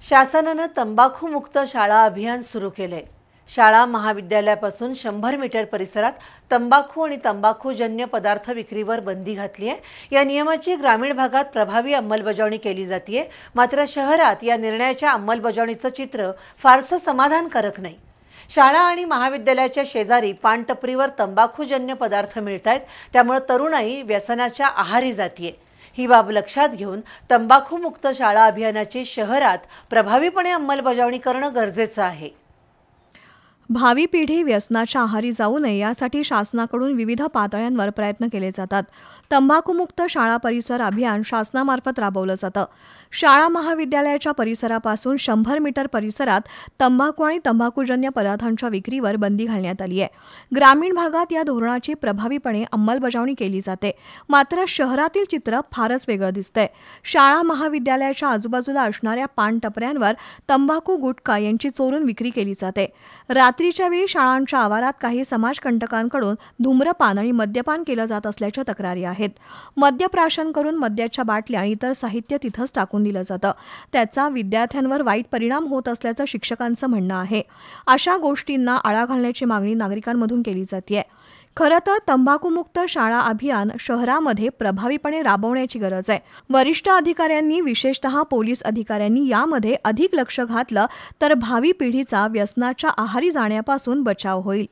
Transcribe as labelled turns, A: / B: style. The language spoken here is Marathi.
A: शासनानं तंबाखूमुक्त शाळा अभियान सुरू केले। शाळा महाविद्यालयापासून 100 मीटर परिसरात तंबाखू आणि तंबाखूजन्य पदार्थ विक्रीवर बंदी घातली आहे। या नियमाची ग्रामीण भागात प्रभावी अंमलबजावणी केली जाते, मात्र शहरात या निर्णयाच्या अंमलबजावणीचं चित्र फारसं समाधानकारक नाही। शाळा आणि महाविद्यालयाच्या शेजारी पानटपरीवर तंबाखूजन्य पदार्थ मिळतात, त्यामुळे तरुणाई व्यसनाच्या आहारी जाते। ही बाब लक्षात घेऊन तंबाखूमुक्त शाळा अभियानाची शहरात प्रभावीपणे अंमलबजावणी करणं गरजेचं आहे।
B: भावी पिढी व्यसनाच्या आहारी जाऊ नये यासाठी शासनाकडून विविध पातळ्यांवर प्रयत्न केले जातात। तंबाखूमुक्त शाळा परिसर अभियान शासनामार्फत राबवलं जातं। शाळा महाविद्यालयाच्या परिसरापासून 100 मीटर परिसरात तंबाखू आणि तंबाखूजन्य पदार्थांच्या विक्रीवर बंदी घालण्यात आली आहे। ग्रामीण भागात या धोरणाची प्रभावीपणे अंमलबजावणी केली जाते, मात्र शहरातील चित्र फारच वेगळं दिसतंय। शाळा महाविद्यालयाच्या आजूबाजूला असणाऱ्या पानटपऱ्यांवर तंबाखू गुटखा यांची चोरून विक्री केली जाते। रात्रीच्या वेळी शाळांच्या आवारात काही समाजकंटकांकडून धूम्रपान आणि मद्यपान केलं जात असल्याच्या तक्रारी आहेत। मद्यप्राशन करून मद्याच्या बाटल्या आणि इतर साहित्य तिथंच टाकून दिलं जातं, त्याचा विद्यार्थ्यांवर वाईट परिणाम होत असल्याचं शिक्षकांचं म्हणणं आहे। अशा गोष्टींना आळा घालण्याची मागणी नागरिकांमधून केली जाते। खरं तर तंबाखूमुक्त शाळा अभियान शहरामध्ये प्रभावीपणे राबवण्याची गरज आहे। वरिष्ठ अधिकाऱ्यांनी, विशेषतः पोलीस अधिकाऱ्यांनी यामध्ये अधिक लक्ष घातलं तर भावी पिढीचा व्यसनाच्या आहारी जाण्यापासून बचाव होईल।